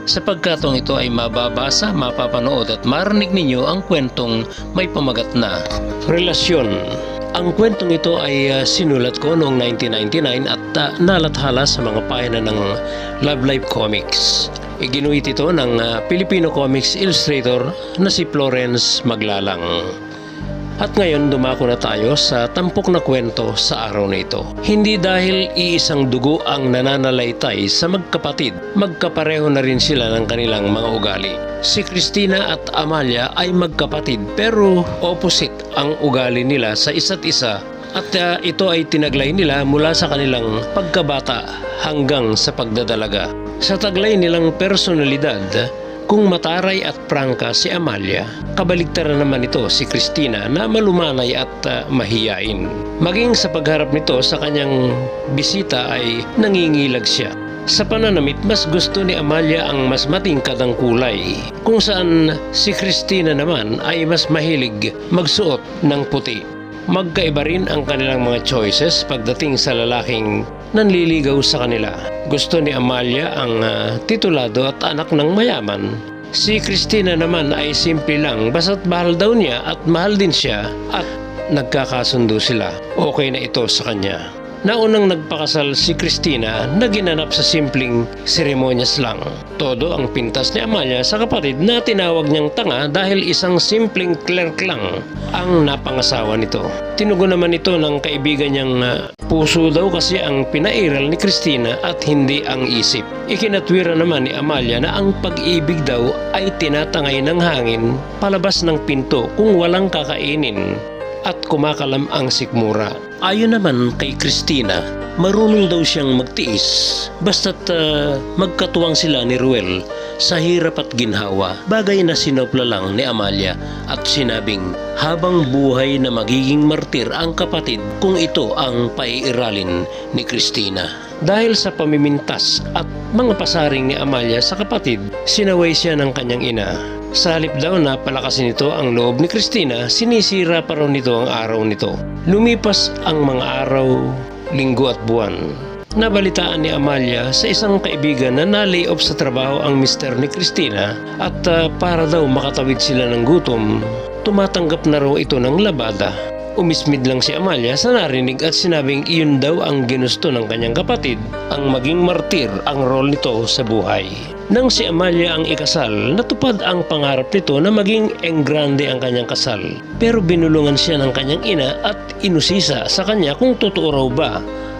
Sa pagkataong ito ay mababasa, mapapanood at marinig ninyo ang kwentong may pamagat na relasyon. Ang kwentong ito ay sinulat ko noong 1999 at nalathala sa mga pahina ng Love Life Comics. Iginuhit ito ng Filipino comics illustrator na si Florence Maglalang. At ngayon dumako na tayo sa tampok na kwento sa araw na ito. Hindi dahil iisang dugo ang nananalaytay sa magkapatid, magkapareho na rin sila ng kanilang mga ugali. Si Cristina at Amalia ay magkapatid pero opposite ang ugali nila sa isa't isa at ito ay tinaglay nila mula sa kanilang pagkabata hanggang sa pagdadalaga. Sa taglay nilang personalidad, kung mataray at prangka si Amalia, kabaligtaran naman ito si Cristina na malumanay at mahiyain. Maging sa pagharap nito sa kanyang bisita ay nangingilag siya. Sa pananamit, mas gusto ni Amalia ang mas matingkad ang kulay, kung saan si Cristina naman ay mas mahilig magsuot ng puti. Magkaiba rin ang kanilang mga choices pagdating sa lalaking nanliligaw sa kanila. Gusto ni Amalia ang titulado at anak ng mayaman. Si Cristina naman ay simple lang basta't mahal daw niya at mahal din siya at nagkakasundo sila. Okay na ito sa kanya. Naunang nagpakasal si Cristina na ginanap sa simpleng seremonyas lang. Todo ang pintas ni Amalia sa kapatid na tinawag niyang tanga dahil isang simpleng clerk lang ang napangasawa nito. Tinugon naman ito ng kaibigan niyang puso daw kasi ang pinairal ni Cristina at hindi ang isip. Ikinatwira naman ni Amalia na ang pag-ibig daw ay tinatangay ng hangin palabas ng pinto kung walang kakainin at kumakalam ang sikmura. Ayon naman kay Cristina, marunong daw siyang magtiis basta't magkatuwang sila ni Ruel sa hirap at ginhawa, bagay na sinopla lang ni Amalia at sinabing habang buhay na magiging martir ang kapatid kung ito ang paiiralin ni Cristina. Dahil sa pamimintas at mga pasaring ni Amalia sa kapatid, sinaway siya ng kanyang ina. Sa halip daw na palakasin nito ang loob ni Cristina, sinisira pa raw nito ang araw nito. Lumipas ang mga araw, linggo at buwan. Nabalitaan ni Amalia sa isang kaibigan na na-lay off sa trabaho ang mister ni Cristina at para daw makatawid sila ng gutom, tumatanggap na raw ito ng labada. Umismid lang si Amalia sa narinig at sinabing iyon daw ang ginusto ng kanyang kapatid, ang maging martir ang role nito sa buhay. Nang si Amalia ang ikasal, natupad ang pangarap nito na maging enggrande ang kanyang kasal. Pero binulungan siya ng kanyang ina at inusisa sa kanya kung totoo raw ba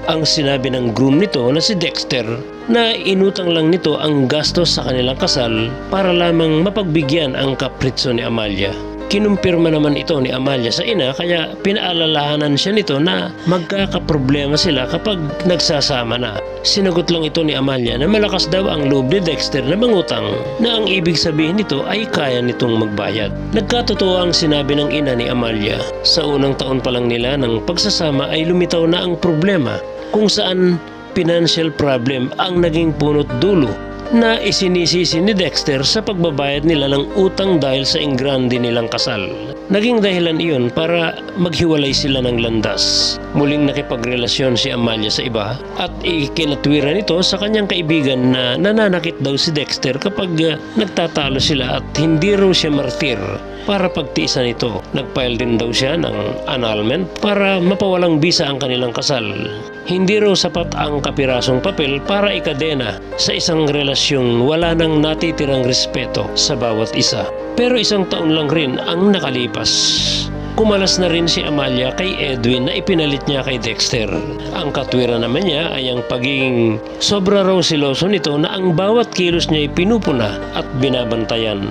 ang sinabi ng groom nito na si Dexter na inutang lang nito ang gastos sa kanilang kasal para lamang mapagbigyan ang kapritso ni Amalia. Kinumpirma naman ito ni Amalia sa ina kaya pinaalalahanan siya nito na magkakaproblema sila kapag nagsasama na. Sinagot lang ito ni Amalia na malakas daw ang loob ni Dexter na mangutang na ang ibig sabihin nito ay kaya nitong magbayad. Nagkatotoo ang sinabi ng ina ni Amalia. Sa unang taon pa lang nila ng pagsasama ay lumitaw na ang problema kung saan financial problem ang naging punot dulo na isinisisi ni Dexter sa pagbabayad nila ng utang dahil sa enggrande nilang kasal. Naging dahilan iyon para maghiwalay sila ng landas. Muling nakipagrelasyon si Amalia sa iba at ikinatwira nito sa kanyang kaibigan na nananakit daw si Dexter kapag nagtatalo sila at hindi raw siya martir para pagtiisan ito. Nagfile din daw siya ng annulment para mapawalang bisa ang kanilang kasal. Hindi raw sapat ang kapirasong papel para ikadena sa isang relasyong wala nang natitirang respeto sa bawat isa. Pero isang taon lang rin ang nakalipas. Kumalas na rin si Amalia kay Edwin na ipinalit niya kay Dexter. Ang katwira naman niya ay ang pagiging sobra raw siloso nito na ang bawat kilos niya ay pinupuna at binabantayan.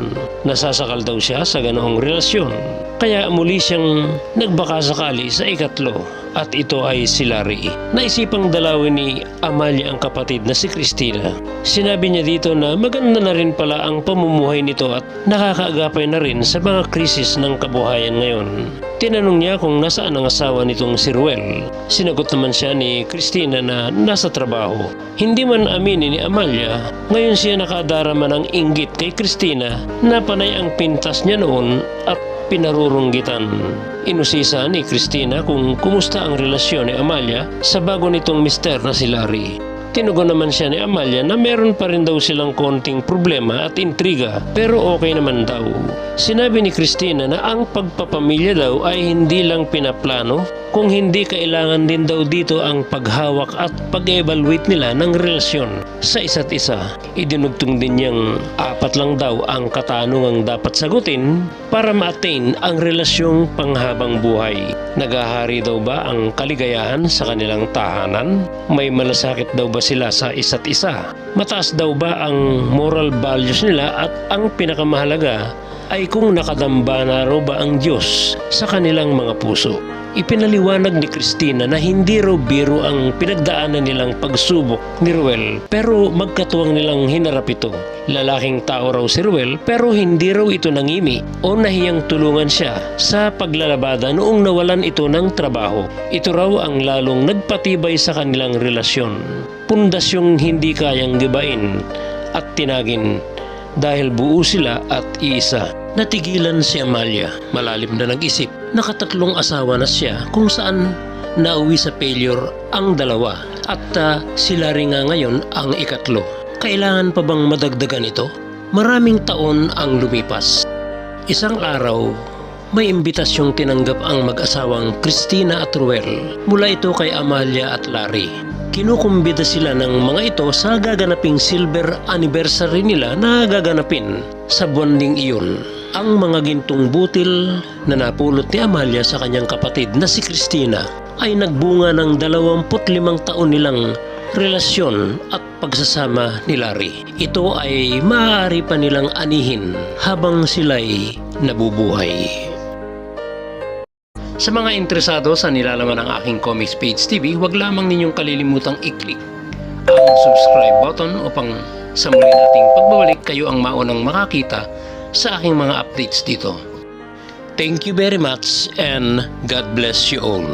Nasasakal daw siya sa ganoong relasyon. Kaya muli siyang nagbakasakali sa ikatlo at ito ay si Larry. Naisipang dalawin ni Amalia ang kapatid na si Cristina. Sinabi niya dito na maganda na rin pala ang pamumuhay nito at nakakaagapay na rin sa mga krisis ng kabuhayan ngayon. Tinanong niya kung nasaan ang asawa nitong si Ruel. Sinagot naman siya ni Cristina na nasa trabaho. Hindi man aminin ni Amalia, ngayon siya nakadarama ng inggit kay Cristina na panay ang pintas niya noon at pinarurunggitan. Inusisa ni Cristina kung kumusta ang relasyon ni Amalia sa bago nitong mister na si Larry. Tinugon naman siya ni Amalia na meron pa rin daw silang konting problema at intriga pero okay naman daw. Sinabi ni Christina na ang pagpapamilya daw ay hindi lang pinaplano, kung hindi kailangan din daw dito ang paghawak at pag-evaluate nila ng relasyon sa isa't isa. Idinugtong din niyang 4 lang daw ang katanungang dapat sagutin para ma-attain ang relasyong panghabang buhay. Naghahari daw ba ang kaligayahan sa kanilang tahanan? May malasakit daw ba sila sa isa't isa? Mataas daw ba ang moral values nila at ang pinakamahalaga ay kung nakadamba na raw ba ang Diyos sa kanilang mga puso? Ipinaliwanag ni Christina na hindi raw biro ang pinagdaanan nilang pagsubok ni Ruel pero magkatuwang nilang hinarap ito. Lalaking tao raw si Ruel pero hindi raw ito nangimi o nahiyang tulungan siya sa paglalabada noong nawalan ito ng trabaho. Ito raw ang lalong nagpatibay sa kanilang relasyon. Pundasyong hindi kayang gibain at tinagin dahil buo sila at iisa. Natigilan si Amalia, malalim na nag-isip. Nakatatlong asawa na siya kung saan nauwi sa failure ang dalawa at sila rin nga ngayon ang ikatlo. Kailangan pa bang madagdagan ito? Maraming taon ang lumipas. Isang araw, may imbitasyong tinanggap ang mag-asawang Christina at Ruel mula ito kay Amalia at Larry. Kinukumbida sila ng mga ito sa gaganaping silver anniversary nila na gaganapin sa buwan ding iyon. Ang mga gintong butil na napulot ni Amalia sa kanyang kapatid na si Christina ay nagbunga ng 25 taon nilang relasyon at pagsasama ni Larry. Ito ay maaari pa nilang anihin habang sila'y nabubuhay. Sa mga interesado sa nilalaman ng aking Comics Page TV, huwag lamang ninyong kalilimutang i-click ang subscribe button upang sa muli nating pagbabalik kayo ang maunang makakita sa aking mga updates dito. Thank you very much and God bless you all.